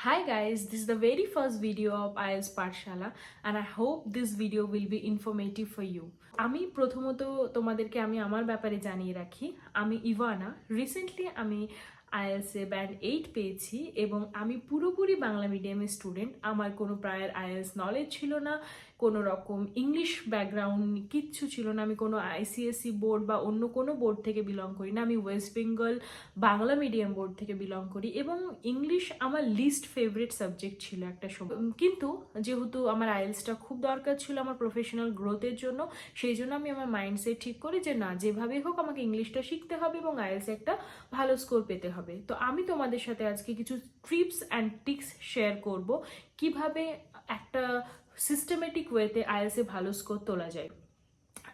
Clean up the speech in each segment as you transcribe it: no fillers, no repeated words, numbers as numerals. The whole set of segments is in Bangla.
Hi guys, this is the very first video of IELTS Pathshala and I hope this video will be informative for you. আমি প্রথমত তোমাদেরকে আমার ব্যাপারে জানিয়ে রাখি। আমি ইভানা। রিসেন্টলি আমি IELTS এ ব্যান্ড 8 পেয়েছি এবং আমি পুরোপুরি বাংলা মিডিয়ামের স্টুডেন্ট। আমার কোনো প্রায়র IELTS নলেজ ছিল না, কোনো রকম ইংলিশ ব্যাকগ্রাউন্ড কিচ্ছু ছিল না। আমি কোনো ICSE বোর্ড বা অন্য কোনো বোর্ড থেকে বিলং করি না। আমি West Bengal Bangla medium board থেকে বিলং করি এবং ইংলিশ আমার লিস্ট ফেভারিট সাবজেক্ট ছিল একটা সময়। কিন্তু যেহেতু আমার আইএলসটা খুব দরকার ছিল আমার প্রফেশনাল গ্রোথের জন্য, সেই জন্য আমি আমার মাইন্ডসেট ঠিক করি যে না, যেভাবেই হোক আমাকে ইংলিশটা শিখতে হবে এবং আইএলসে একটা ভালো স্কোর পেতে হবে। তো আমি তোমাদের সাথে আজকে কিছু ট্রিপস অ্যান্ড টিক্স শেয়ার করব কিভাবে একটা সিস্টেমেটিক ওয়েতে আইএলসে ভালো স্কোর তোলা যায়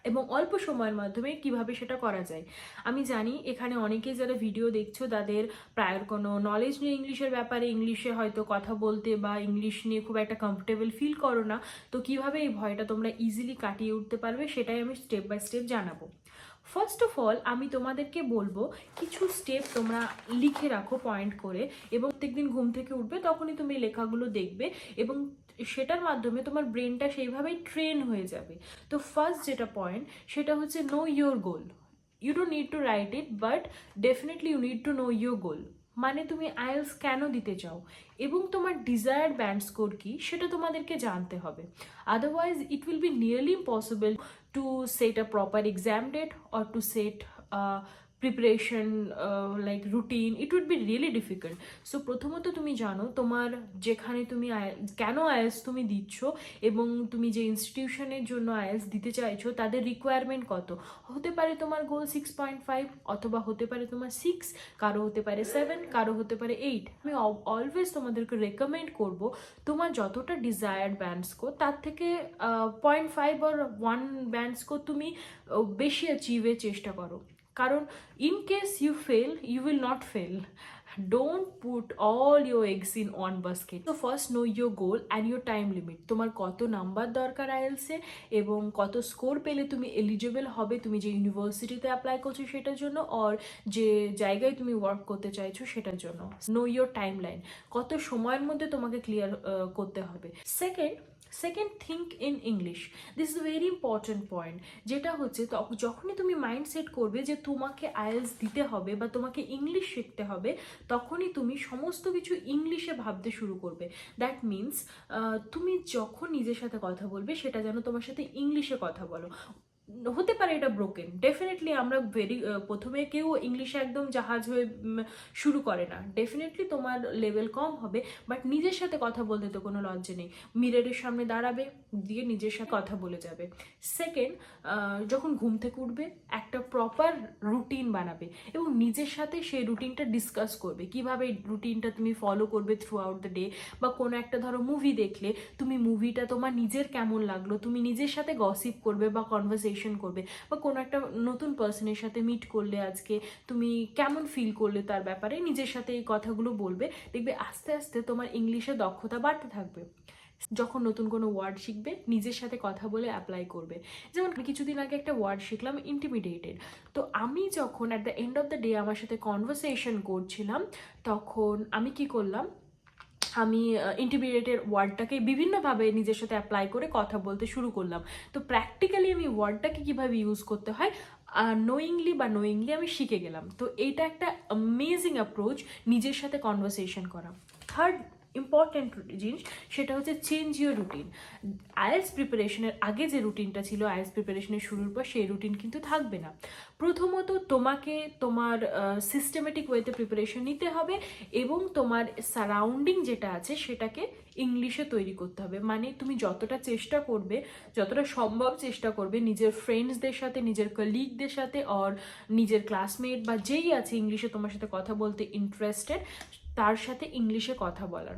এবং অল্প সময়ের মাধ্যমে কিভাবে সেটা করা যায়। আমি জানি এখানে অনেকে যারা ভিডিও দেখছো তাদের প্রায় কোনো নলেজ নেই ইংলিশের ব্যাপারে, ইংলিশে হয়তো কথা বলতে বা ইংলিশ নিয়ে খুব একটা কমফোর্টেবল ফিল করো না। তো কিভাবে এই ভয়টা তোমরা ইজিলি কাটিয়ে উঠতে পারবে সেটাই আমি স্টেপ বাই স্টেপ জানাবো। ফার্স্ট অফ অল আমি তোমাদেরকে বলবো কিছু স্টেপ তোমরা লিখে রাখো পয়েন্ট করে, এবং প্রত্যেকদিন ঘুম থেকে উঠবে তখনই তুমি লেখাগুলো দেখবে এবং সেটার মাধ্যমে তোমার ব্রেনটা সেইভাবেই ট্রেন হয়ে যাবে। তো ফার্স্ট যেটা পয়েন্ট সেটা হচ্ছে know your goal. You don't need to write it, but definitely you need to know your goal. মানে তুমি আইএলস কেন দিতে চাও এবং তোমার ডিজায়ার্ড ব্যান্ড স্কোর কি সেটা তোমাদেরকে জানতে হবে। Otherwise it will be nearly impossible to set a proper exam date or to set preparation like routine. It would be really difficult. So প্রথমত তুমি জানো তোমার যেখানে তুমি কেন আইএলস তুমি দিচ্ছ এবং তুমি যে ইনস্টিটিউশনের জন্য আইএলস দিতে চাইছো তাদের রিকোয়ারমেন্ট কত। হতে পারে তোমার গোল 6.5, অথবা হতে পারে তোমার 6, কারো হতে পারে 7, কারো হতে পারে 8। আমি অলওয়েজ তোমাদেরকে রেকমেন্ড করব তোমার যতটা ডিজায়ার্ড ব্যান্ড স্কোর তার থেকে 0.5 or 1 ব্যান্ড স্কোর তুমি বেশি অ্যাচিভের চেষ্টা করো। কারণ in case you fail, you will not fail. Don't put all your eggs in one basket. So first know your goal and your time limit. তোমার কত নাম্বার দরকার আইএলসে এবং কত স্কোর পেলে তুমি এলিজিবল হবে তুমি যে ইউনিভার্সিটিতে অ্যাপ্লাই করছো সেটার জন্য, আর যে জায়গায় তুমি ওয়ার্ক করতে চাইছো সেটার জন্য। নো ইয়োর টাইম লাইন, কত সময়ের মধ্যে তোমাকে ক্লিয়ার করতে হবে। Second think in English. This is very important point, যেটা হচ্ছে যখনই তুমি মাইন্ড সেট করবে যে তোমাকে আইএলস দিতে হবে বা তোমাকে ইংলিশ শিখতে হবে, তখনই তুমি সমস্ত কিছু ইংলিশে ভাবতে শুরু করবে। দ্যাট মিনস তুমি যখন নিজের সাথে কথা বলবে সেটা যেন তোমার সাথে ইংলিশে কথা বলো। হতে পারে এটা ব্রোকেন, ডেফিনেটলি আমরা প্রথমে কেউ ইংলিশে একদম জাহাজ হয়ে শুরু করে না। ডেফিনেটলি তোমার লেভেল কম হবে, বাট নিজের সাথে কথা বলতে তো কোনো লজ্জা নেই। মিররের সামনে দাঁড়াবে, দিয়ে নিজের সাথে কথা বলে যাবে। সেকেন্ড, যখন ঘুম থেকে উঠবে একটা প্রপার রুটিন বানাবে এবং নিজের সাথে সেই রুটিনটা ডিসকাস করবে কিভাবে রুটিনটা তুমি ফলো করবে থ্রু আউট দ্য ডে। বা কোনো একটা ধরো মুভি দেখলে তুমি মুভিটা তোমার নিজের কেমন লাগলো তুমি নিজের সাথে গসিপ করবে বা কনভারসেশন করবে। বা কোনো একটা নতুন পার্সনের সাথে মিট করলে আজকে তুমি কেমন ফিল করলে তার ব্যাপারে নিজের সাথে এই কথাগুলো বলবে। দেখবে আস্তে আস্তে তোমার ইংলিশে দক্ষতা বাড়তে থাকবে। যখন নতুন কোনো ওয়ার্ড শিখবে নিজের সাথে কথা বলে অ্যাপ্লাই করবে। যেমন কিছুদিন আগে একটা ওয়ার্ড শিখলাম, ইন্টিমিডেটেড। তো আমি যখন at the end of the day আমার সাথে কনভারসেশন করছিলাম, তখন আমি কি করলাম, আমি ইন্টিমিডেটেড ওয়ার্ডটাকে বিভিন্নভাবে নিজের সাথে অ্যাপ্লাই করে কথা বলতে শুরু করলাম। তো প্র্যাকটিক্যালি আমি ওয়ার্ডটাকে কীভাবে ইউজ করতে হয় নোয়িংলি আমি শিখে গেলাম। তো এইটা একটা অ্যামেজিং অ্যাপ্রোচ নিজের সাথে কনভারসেশন করা। থার্ড ইম্পর্টেন্ট জিনিস সেটা হচ্ছে চেঞ্জ ইউর রুটিন। আইএলস প্রিপারেশনের আগে যে রুটিনটা ছিল আইএলস প্রিপারেশনের শুরুর পর সেই রুটিন কিন্তু থাকবে না। প্রথমত তোমাকে তোমার সিস্টেমেটিক ওয়েতে প্রিপারেশন নিতে হবে এবং তোমার সারাউন্ডিং যেটা আছে সেটাকে ইংলিশে তৈরি করতে হবে। মানে তুমি যতটা চেষ্টা করবে, যতটা সম্ভব চেষ্টা করবে নিজের ফ্রেন্ডসদের সাথে, নিজের কলিগদের সাথে আর নিজের ক্লাসমেট বা যেই আছে ইংলিশে তোমার সাথে কথা বলতে ইন্টারেস্টেড তার সাথে ইংলিশে কথা বলার।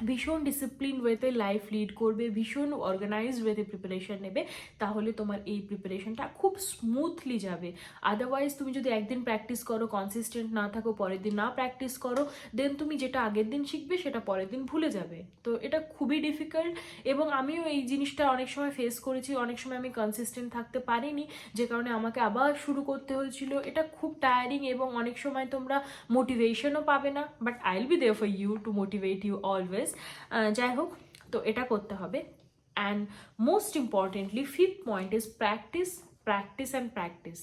ভীষণ ডিসিপ্লিন ওয়েতে লাইফ লিড করবে, ভীষণ অর্গানাইজড ওয়েতে প্রিপারেশন নেবে, তাহলে তোমার এই প্রিপারেশনটা খুব স্মুথলি যাবে। আদারওয়াইজ তুমি যদি একদিন প্র্যাকটিস করো, কনসিস্টেন্ট না থাকো, পরের দিন না প্র্যাকটিস করো, দেন তুমি যেটা আগের দিন শিখবে সেটা পরের দিন ভুলে যাবে। তো এটা খুবই ডিফিকাল্ট, এবং আমিও এই জিনিসটা অনেক সময় ফেস করেছি। অনেক সময় আমি কনসিস্টেন্ট থাকতে পারিনি, যে কারণে আমাকে আবার শুরু করতে হয়েছিল। এটা খুব টায়ারিং, এবং অনেক সময় তোমরা মোটিভেশনও পাবে না, but I will be there for you to motivate you always. যাই হোক, তো এটা করতে হবে। And most importantly fifth point is practice, practice and practice.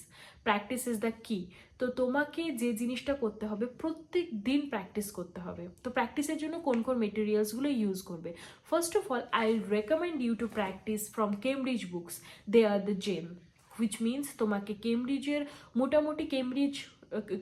Practice is the key. তো তোমাকে যে জিনিসটা করতে হবে, প্রত্যেক দিন প্র্যাকটিস করতে হবে। তো প্র্যাকটিসের জন্য কোন কোন মেটেরিয়ালসগুলো ইউজ করবে? First of all, I recommend you to practice from Cambridge books. They are the gem, which means তোমাকে কেমব্রিজের মোটামুটি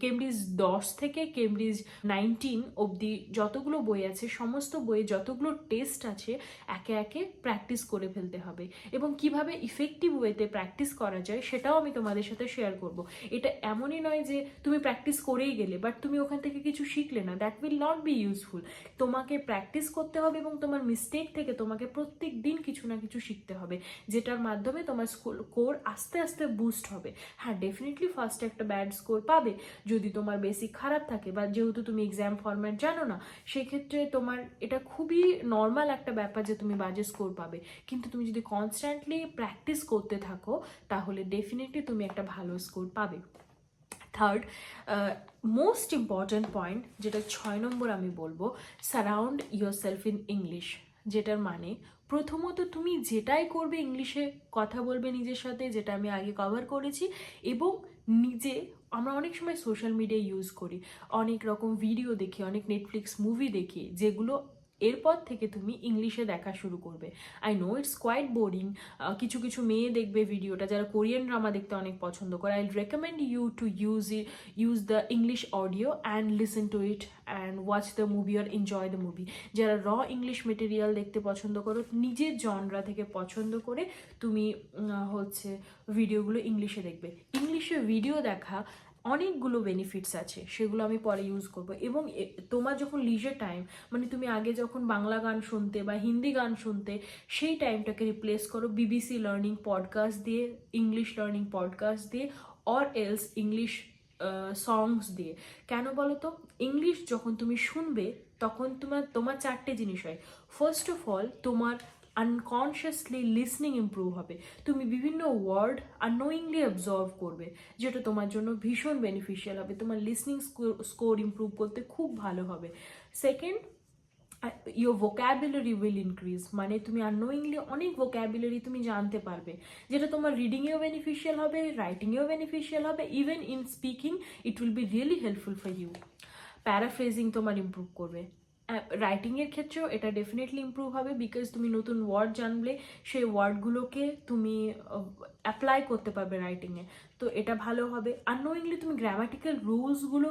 কেমব্রিজ 10 থেকে কেমব্রিজ 19 অবধি যতগুলো বই আছে, সমস্ত বইয়ে যতগুলো টেস্ট আছে একে একে প্র্যাকটিস করে ফেলতে হবে। এবং কিভাবে ইফেক্টিভ ওয়েতে প্র্যাকটিস করা যায় সেটাও আমি তোমাদের সাথে শেয়ার করব। এটা এমনই নয় যে তুমি প্র্যাকটিস করেই গেলে বাট তুমি ওখান থেকে কিছু শিখলে না, that will not be useful. তোমাকে প্র্যাকটিস করতে হবে, এবং তোমার মিস্টেক থেকে তোমাকে প্রত্যেক দিন কিছু না কিছু শিখতে হবে, যেটার মাধ্যমে তোমার স্কোর আস্তে আস্তে বুস্ট হবে। হ্যাঁ, ডেফিনেটলি ফার্স্টে একটা ব্যাড স্কোর পাবে যদি তোমার বেসিক খারাপ থাকে, বা যেহেতু তুমি এক্সাম ফরম্যাট জানো না, সেক্ষেত্রে তোমার এটা খুবই নর্মাল একটা ব্যাপার যে তুমি বাজে স্কোর পাবে। কিন্তু তুমি যদি কনস্ট্যান্টলি প্র্যাকটিস করতে থাকো, তাহলে ডেফিনেটলি তুমি একটা ভালো স্কোর পাবে। থার্ড, মোস্ট ইম্পর্ট্যান্ট পয়েন্ট, যেটা 6 নম্বর আমি বলবো, surround your self in English. যেটার মানে প্রথমত তুমি যেটাই করবে ইংলিশে কথা বলবে নিজের সাথে, যেটা আমি আগে কভার করেছি। এবং নিজে, আমরা অনেক সময় সোশ্যাল মিডিয়া ইউজ করি, অনেক রকম ভিডিও দেখি, অনেক নেটফ্লিক্স মুভি দেখি, যেগুলো এরপর থেকে তুমি ইংলিশে দেখা শুরু করবে। I know it's quite boring. কিছু কিছু মেয়ে দেখবে ভিডিওটা যারা কোরিয়ান ড্রামা দেখতে অনেক পছন্দ করে। I recommend you to use the English audio and listen to it and watch the movie or enjoy the movie. যারা র ইংলিশ মেটেরিয়াল দেখতে পছন্দ করো, নিজের জনরা থেকে পছন্দ করে তুমি হচ্ছে ভিডিওগুলো ইংলিশে দেখবে। ইংলিশে ভিডিও দেখা অনেকগুলো বেনিফিটস আছে, সেগুলো আমি পরে ইউজ করব। এবং তোমার যখন লিজার টাইম, মানে তুমি আগে যখন বাংলা গান শুনতে বা হিন্দি গান শুনতে, সেই টাইমটাকে রিপ্লেস করো বিবিসি লার্নিং পডকাস্ট দিয়ে, ইংলিশ লার্নিং পডকাস্ট দিয়ে, অর এলস ইংলিশ সংস দিয়ে। কেন বলো তো? ইংলিশ যখন তুমি শুনবে তখন তোমার 4টে জিনিস হয়। ফার্স্ট অফ অল, তোমার আনকনসিয়াসলি লিসনিং ইমপ্রুভ হবে। তুমি বিভিন্ন ওয়ার্ড আননোয়িংলি অবজার্ভ করবে, যেটা তোমার জন্য ভীষণ বেনিফিশিয়াল হবে। তোমার লিসনিং স্কোর ইমপ্রুভ করতে খুব ভালো হবে। Second, your vocabulary will increase, মানে তুমি আননোয়িংলি অনেক ভোক্যাবুলারি তুমি জানতে পারবে, যেটা তোমার রিডিংয়েও বেনিফিশিয়াল হবে, রাইটিংয়েও বেনিফিশিয়াল হবে, even in speaking it will be really helpful for you. Paraphrasing তোমার ইমপ্রুভ করবে। রাইটিংয়ের ক্ষেত্রেও এটা ডেফিনেটলি ইমপ্রুভ হবে, বিকজ তুমি নতুন ওয়ার্ড জানলে সেই ওয়ার্ডগুলোকে তুমি অ্যাপ্লাই করতে পারবে রাইটিংয়ে, তো এটা ভালো হবে। আননোয়িংলি তুমি গ্রামাটিক্যাল রুলসগুলো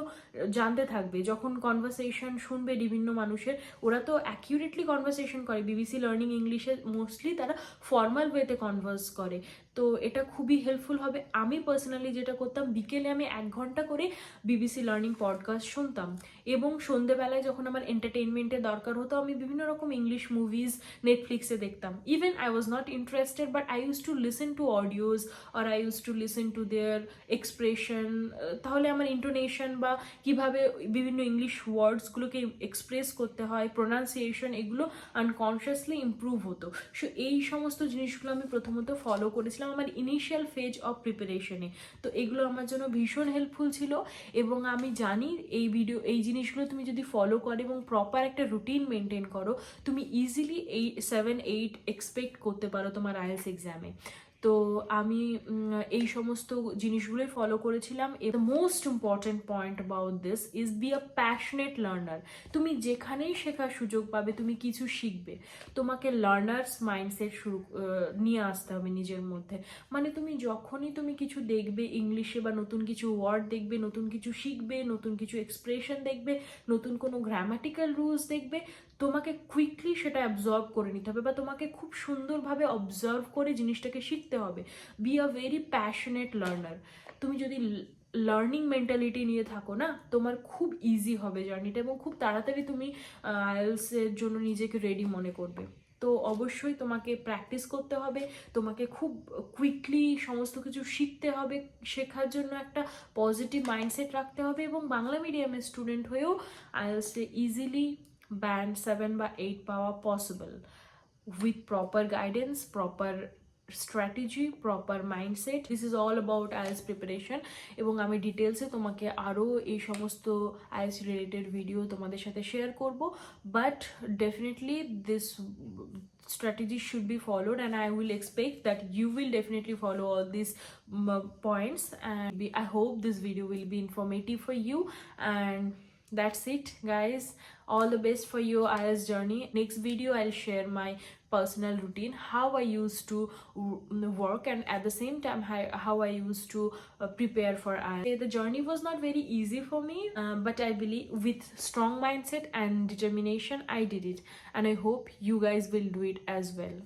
জানতে থাকবে। যখন কনভারসেশন শুনবে বিভিন্ন মানুষের, ওরা তো অ্যাকিউরেটলি কনভারসেশন করে, বিবিসি লার্নিং ইংলিশে মোস্টলি তারা ফর্মাল ওয়েতে কনভার্স করে, তো এটা খুবই হেল্পফুল হবে। আমি পার্সোনালি যেটা করতাম, বিকেলে আমি 1 ঘন্টা করে বিবিসি লার্নিং পডকাস্ট শুনতাম, এবং সন্ধেবেলায় যখন আমার এন্টারটেনমেন্টের দরকার হতো, আমি বিভিন্ন রকম ইংলিশ মুভিজ নেটফ্লিক্সে দেখতাম। Even I was not interested, but I use to listen to audios, আর I use to listen to their expression. তাহলে আমার ইন্টোনেশন বা কিভাবে বিভিন্ন ইংলিশ ওয়ার্ডসগুলোকে এক্সপ্রেস করতে হয়, প্রোনাউন্সিয়েশন, এগুলো আনকনসিয়াসলি ইমপ্রুভ হতো। সো এই সমস্ত জিনিসগুলো আমি প্রথমত ফলো করেছিলাম আমার ইনিশিয়াল ফেজ অফ প্রিপারেশনে। তো এগুলো আমার জন্য ভীষণ হেল্পফুল ছিল, এবং আমি জানি এই জিনিসগুলো তুমি যদি ফলো করো এবং প্রপার একটা রুটিন মেনটেন করো, তুমি ইজিলি 7-8 এক্সপেক্ট করতে পারো তোমার আইএলটিএস এক্সামে। তো আমি এই সমস্ত জিনিসগুলোই ফলো করেছিলাম। The most important point about this is be a passionate learner. তুমি যেখানেই শেখার সুযোগ পাবে তুমি কিছু শিখবে। তোমাকে লার্নার্স মাইন্ডসেট নিয়ে আসতে হবে নিজের মধ্যে। মানে তুমি যখনই তুমি কিছু দেখবে ইংলিশে, বা নতুন কিছু ওয়ার্ড দেখবে, নতুন কিছু শিখবে, নতুন কিছু এক্সপ্রেশন দেখবে, নতুন কোনো গ্রামাটিক্যাল রুলস দেখবে, তোমাকে কুইকলি সেটা অ্যাবজর্ব করে নিতে হবে, বা তোমাকে খুব সুন্দরভাবে অবজার্ভ করে জিনিসটাকে শিখতে হবে। Be a very passionate learner. তুমি যদি লার্নিং মেন্টালিটি নিয়ে থাকো না, তোমার খুব ইজি হবে জার্নিটা এবং খুব তাড়াতাড়ি তুমি আইএলসের জন্য নিজেকে রেডি মনে করবে। তো অবশ্যই তোমাকে প্র্যাকটিস করতে হবে, তোমাকে খুব কুইকলি সমস্ত কিছু শিখতে হবে, শেখার জন্য একটা পজিটিভ মাইন্ডসেট রাখতে হবে এবং বাংলা মিডিয়ামের স্টুডেন্ট হয়েও আইএলসে ইজিলি ব্যান্ড 7 বা 8 পাওয়া possible with proper guidance, proper strategy, proper mindset. This is all about IELTS preparation এবং আমি ডিটেলসে তোমাকে আরও এই সমস্ত আইএলস রিলেটেড ভিডিও তোমাদের সাথে শেয়ার করব, but definitely this strategy should be followed and I will expect that you will definitely follow all these points, and I hope this video will be informative for you. And that's it guys, all the best for your IELTS journey. Next video I'll share my personal routine, how I used to work, and at the same time how I used to prepare for IELTS. The journey was not very easy for me, but I believe with strong mindset and determination I did it, and I hope you guys will do it as well.